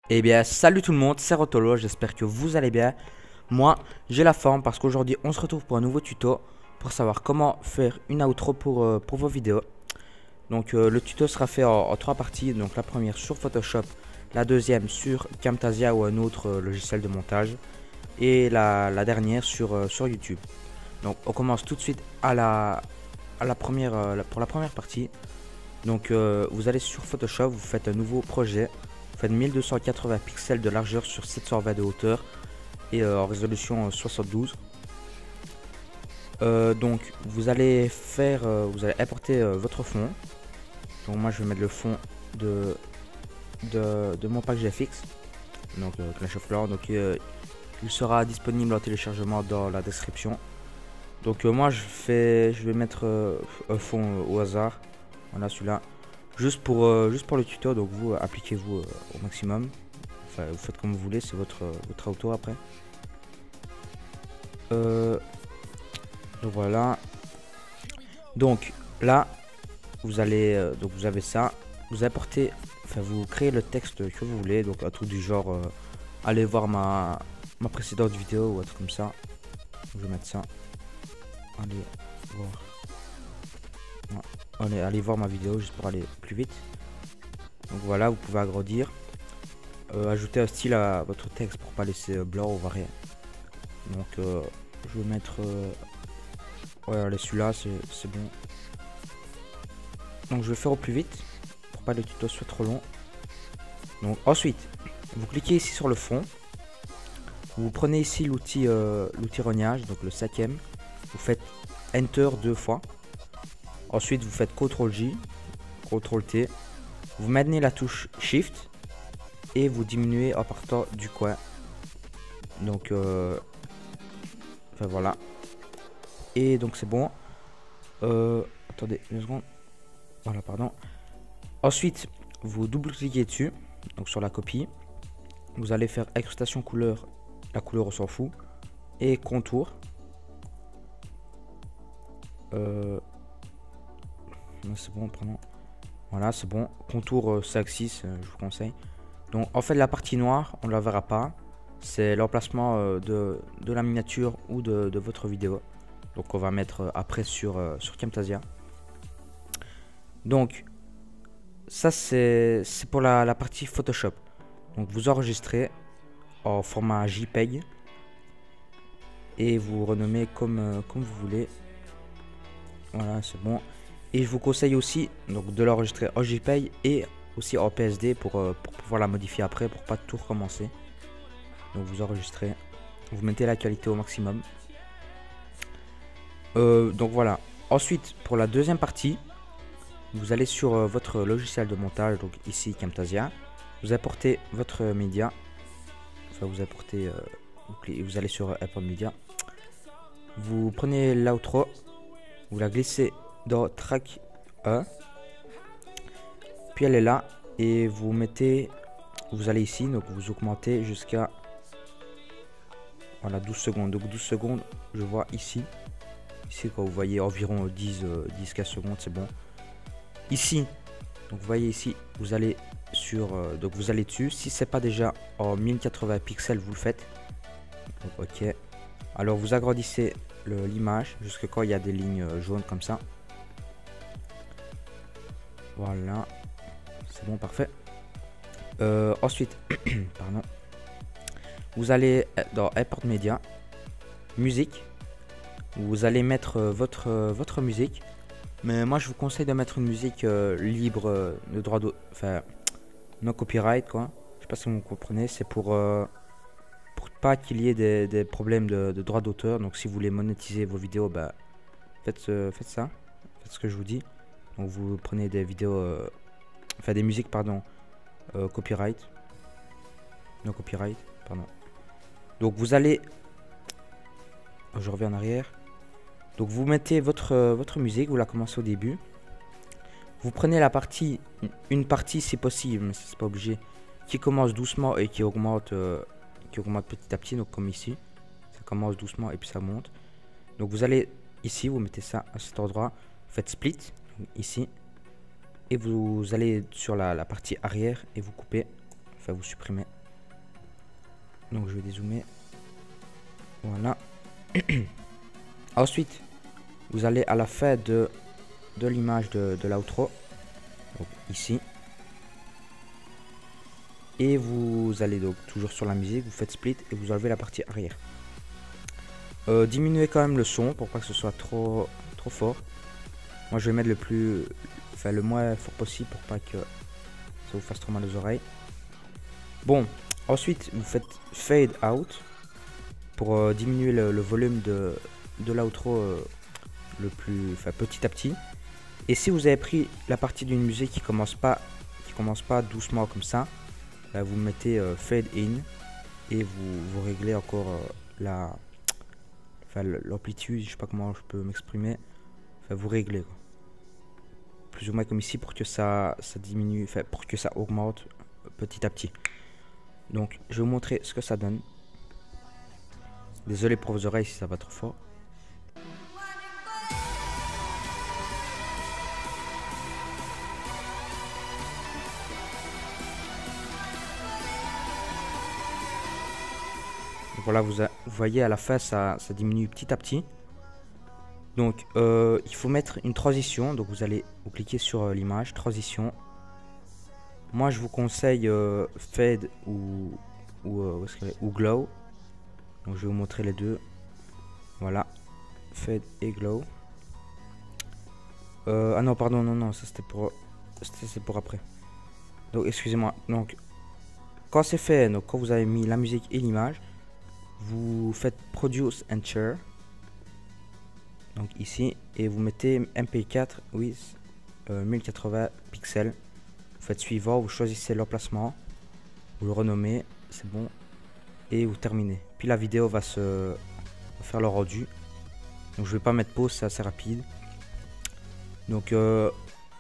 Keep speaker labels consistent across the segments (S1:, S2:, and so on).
S1: Eh bien, salut tout le monde, c'est Rotolo, j'espère que vous allez bien. Moi, j'ai la forme parce qu'aujourd'hui, on se retrouve pour un nouveau tuto pour savoir comment faire une outro pour vos vidéos. Donc, le tuto sera fait en 3 parties. Donc, la première sur Photoshop, la deuxième sur Camtasia ou un autre logiciel de montage, et la dernière sur YouTube. Donc, on commence tout de suite pour la première partie. Donc, vous allez sur Photoshop, vous faites un nouveau projet. Vous faites 1280 pixels de largeur sur 720 de hauteur et en résolution 72. Donc vous allez importer votre fond. Donc moi je vais mettre le fond de mon pack GFX, donc Clash of Clans. Donc il sera disponible en téléchargement dans la description. Donc moi je vais mettre un fond au hasard. Voilà, celui-là. Juste pour le tuto, donc vous appliquez-vous au maximum. Enfin, vous faites comme vous voulez, c'est votre auto après. Donc voilà. Donc là, vous allez donc vous avez ça. Vous apportez, enfin vous créez le texte que vous voulez, donc un truc du genre allez voir ma précédente vidéo ou un truc comme ça. Je vais mettre ça. Allez voir. Allez voir ma vidéo juste pour aller plus vite. Donc voilà, vous pouvez agrandir, ajouter un style à votre texte pour pas laisser blanc ou varié. Donc je vais mettre ouais, allez, celui-là c'est bon. Donc je vais faire au plus vite pour pas que le tuto soit trop long. Donc ensuite vous cliquez ici sur le fond, vous prenez ici l'outil rognage, donc le 5e, vous faites Enter 2 fois. Ensuite, vous faites CTRL-J, CTRL-T, vous maintenez la touche Shift et vous diminuez en partant du coin. Donc, enfin voilà. Et donc c'est bon. Attendez une seconde. Voilà, pardon. Ensuite, vous double-cliquez dessus, donc sur la copie. Vous allez faire incrustation couleur, la couleur on s'en fout, et contour. C'est bon, pardon. Voilà, c'est bon. Contour 5-6, je vous conseille. Donc en fait la partie noire, on ne la verra pas. C'est l'emplacement de la miniature ou de votre vidéo. Donc on va mettre après sur Camtasia. Donc ça c'est pour la partie Photoshop. Donc vous enregistrez en format JPEG et vous renommez comme vous voulez. Voilà, c'est bon. Et je vous conseille aussi donc de l'enregistrer en JPEG et aussi en PSD pour pouvoir la modifier après, pour pas tout recommencer. Donc vous enregistrez, vous mettez la qualité au maximum. Donc voilà. Ensuite pour la deuxième partie, vous allez sur votre logiciel de montage, donc ici Camtasia. Vous apportez votre média. Enfin vous apportez, vous allez sur Apple Media. Vous prenez l'outro, vous la glissez dans track 1, puis elle est là et vous allez ici, donc vous augmentez jusqu'à voilà 12 secondes. Donc 12 secondes, je vois ici quand vous voyez environ 10-15 secondes, c'est bon. Ici, donc vous voyez ici, vous allez donc vous allez dessus. Si c'est pas déjà en 1080 pixels, vous le faites. Donc, ok. Alors vous agrandissez l'image jusqu'à quand il y a des lignes jaunes comme ça. Voilà, c'est bon, parfait. Ensuite, pardon, vous allez dans Import Media, musique. Vous allez mettre votre musique, mais moi je vous conseille de mettre une musique libre de droit d'auteur, enfin non copyright quoi. Je sais pas si vous comprenez, c'est pour pas qu'il y ait des problèmes de droit d'auteur. Donc si vous voulez monétiser vos vidéos, bah faites ça, faites ce que je vous dis. Donc vous prenez des vidéos, enfin des musiques pardon, copyright, non copyright, pardon. Donc vous allez, je reviens en arrière. Donc vous mettez votre musique, vous la commencez au début. Vous prenez une partie si possible, mais c'est pas obligé, qui commence doucement et qui augmente petit à petit, donc comme ici. Ça commence doucement et puis ça monte. Donc vous allez ici, vous mettez ça à cet endroit, vous faites split, ici, et vous allez sur la partie arrière et vous coupez, enfin vous supprimez. Donc je vais dézoomer, voilà. Ensuite, vous allez à la fin de l'image de l'outro, donc ici. Et vous allez donc toujours sur la musique, vous faites split et vous enlevez la partie arrière. Diminuez quand même le son pour pas que ce soit trop fort. Moi je vais mettre le moins fort possible pour pas que ça vous fasse trop mal aux oreilles. Bon, ensuite vous faites fade out pour diminuer le volume de l'outro petit à petit. Et si vous avez pris la partie d'une musique qui commence pas doucement comme ça, là, vous mettez fade in et vous réglez encore l'amplitude, je sais pas comment je peux m'exprimer. Enfin, vous réglez quoi. Plus ou moins comme ici pour que ça diminue, enfin pour que ça augmente petit à petit. Donc je vais vous montrer ce que ça donne. Désolé pour vos oreilles si ça va trop fort. Voilà, vous voyez à la fin ça diminue petit à petit. Donc il faut mettre une transition. Donc vous cliquez sur l'image, transition. Moi je vous conseille fade ou glow. Donc je vais vous montrer les deux. Voilà, fade et glow. Ah non pardon, non, ça c'était pour après. Donc excusez-moi. Donc quand c'est fait, donc quand vous avez mis la musique et l'image, vous faites produce and share, donc ici, et vous mettez MP4 with 1080 pixels. Vous faites suivant, vous choisissez l'emplacement, vous le renommez, c'est bon, et vous terminez. Puis la vidéo va faire le rendu. Donc je vais pas mettre pause, c'est assez rapide. Donc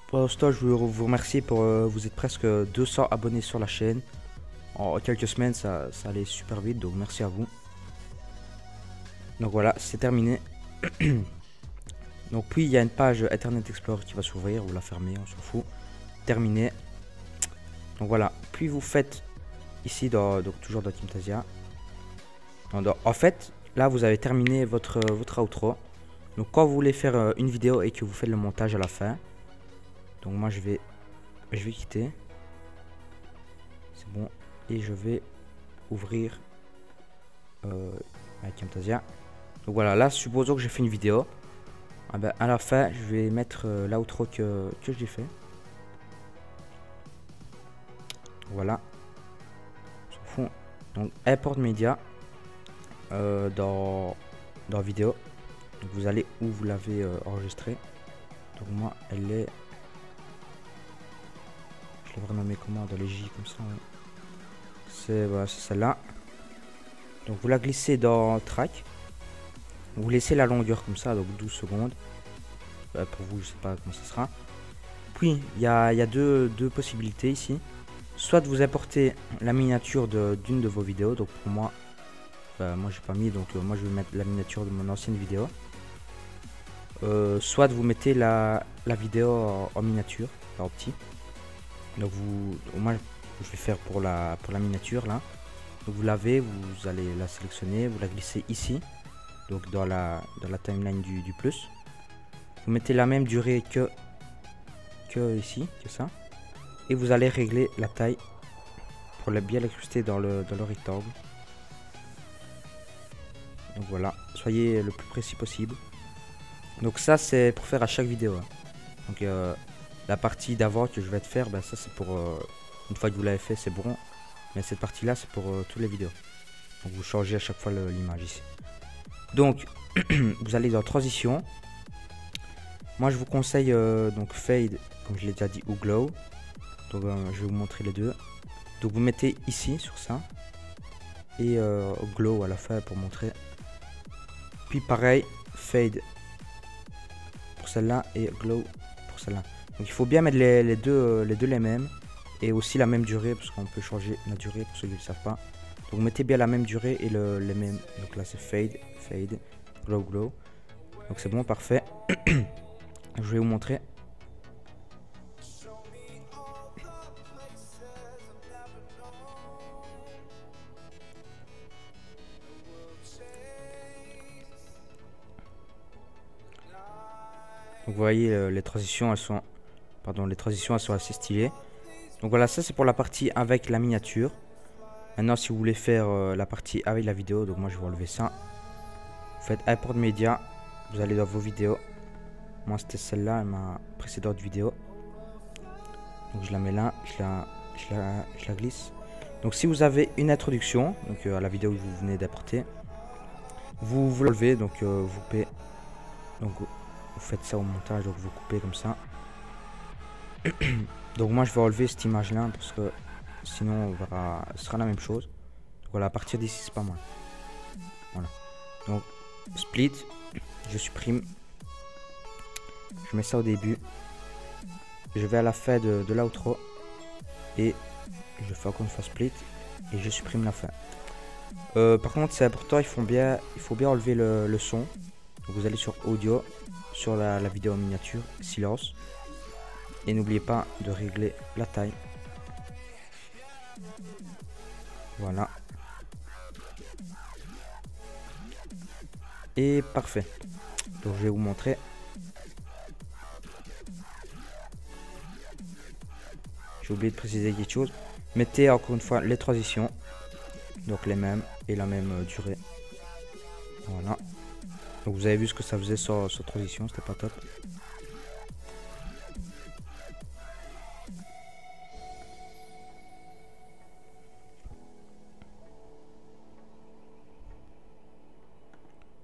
S1: pour l'instant je veux vous remercier pour vous êtes presque 200 abonnés sur la chaîne. En quelques semaines ça allait super vite, donc merci à vous. Donc voilà, c'est terminé. Donc puis il y a une page Internet Explorer qui va s'ouvrir, vous la fermez, on s'en fout. Terminé. Donc voilà, puis vous faites ici donc toujours dans Camtasia. En fait, là vous avez terminé votre outro. Donc quand vous voulez faire une vidéo et que vous faites le montage à la fin, donc moi je vais quitter. C'est bon, et je vais ouvrir avec Camtasia. Donc voilà, là supposons que j'ai fait une vidéo. Ah ben, à la fin je vais mettre l'outro que j'ai fait. Voilà, on s'en fout. Donc import média dans vidéo. Donc vous allez où vous l'avez enregistré. Donc moi elle est, je l'ai renommée comment, dans les J comme ça, ouais. C'est voilà, celle-là. Donc vous la glissez dans track. Vous laissez la longueur comme ça, donc 12 secondes. Pour vous, je sais pas comment ça sera. Puis il y a deux possibilités ici. Soit vous importez la miniature d'une de vos vidéos. Donc pour moi, moi j'ai pas mis, donc moi je vais mettre la miniature de mon ancienne vidéo. Soit vous mettez la vidéo en miniature, en petit. Donc moi je vais faire pour la miniature là. Donc vous l'avez, vous allez la sélectionner, vous la glissez ici. Donc dans la timeline du plus. Vous mettez la même durée que ici, que ça. Et vous allez régler la taille pour bien l'incruster dans le rectangle. Donc voilà, soyez le plus précis possible. Donc ça c'est pour faire à chaque vidéo. Hein. Donc la partie d'avant que je vais te faire, ben, ça c'est pour une fois que vous l'avez fait c'est bon. Mais cette partie là c'est pour toutes les vidéos. Donc vous changez à chaque fois l'image ici. Donc vous allez dans transition. Moi je vous conseille donc fade comme je l'ai déjà dit ou glow. Donc je vais vous montrer les deux. Donc vous mettez ici sur ça. Et glow à la fin pour montrer. Puis pareil fade pour celle-là et glow pour celle-là. Donc il faut bien mettre les deux les mêmes. Et aussi la même durée parce qu'on peut changer la durée pour ceux qui ne le savent pas. Donc mettez bien la même durée et les mêmes. Donc là c'est fade, glow. Donc c'est bon, parfait. Je vais vous montrer. Donc vous voyez les transitions, elles sont assez stylées. Donc voilà, ça c'est pour la partie avec la miniature. Maintenant si vous voulez faire la partie avec la vidéo, donc moi je vais enlever ça. Vous faites import média, vous allez dans vos vidéos. Moi c'était celle-là, ma précédente vidéo. Donc je la mets là, je la glisse. Donc si vous avez une introduction, donc à la vidéo que vous venez d'apporter, vous l'enlevez, donc vous coupez. Donc vous faites ça au montage, donc vous coupez comme ça. Donc moi je vais enlever cette image là parce que sinon on verra, ce sera la même chose. Donc, voilà, à partir d'ici c'est pas mal. Voilà. Donc split, je supprime. Je mets ça au début. Je vais à la fin de l'outro. Et je fais encore une fois split. Et je supprime la fin. Par contre c'est important, il faut bien enlever le son. Donc vous allez sur audio, sur la vidéo en miniature, silence. Et n'oubliez pas de régler la taille. Voilà. Et parfait. Donc je vais vous montrer. J'ai oublié de préciser quelque chose. Mettez encore une fois les transitions. Donc les mêmes et la même durée. Voilà. Donc vous avez vu ce que ça faisait sur transition, c'était pas top.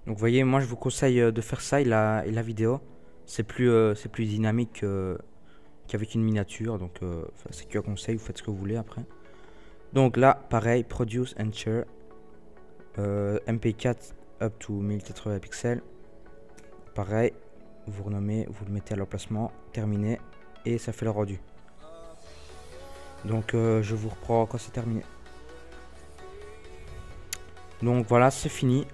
S1: Donc vous voyez, moi je vous conseille de faire ça et la vidéo. C'est plus dynamique qu'avec une miniature. Donc c'est qu'un conseil, vous faites ce que vous voulez après. Donc là, pareil, produce and share. MP4 up to 1080 pixels. Pareil, vous renommez, vous le mettez à l'emplacement, terminé. Et ça fait le rendu. Donc je vous reprends quand c'est terminé. Donc voilà, c'est fini.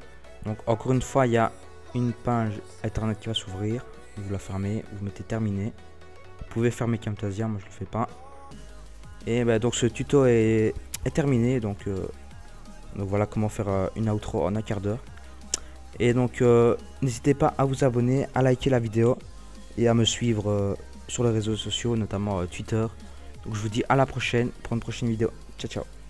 S1: Donc encore une fois, il y a une page internet qui va s'ouvrir. Vous la fermez, vous mettez terminé. Vous pouvez fermer Camtasia, moi je le fais pas. Et ben, donc ce tuto est terminé. Donc voilà comment faire une outro en un quart d'heure. Et donc n'hésitez pas à vous abonner, à liker la vidéo et à me suivre sur les réseaux sociaux, notamment Twitter. Donc je vous dis à la prochaine pour une prochaine vidéo. Ciao ciao.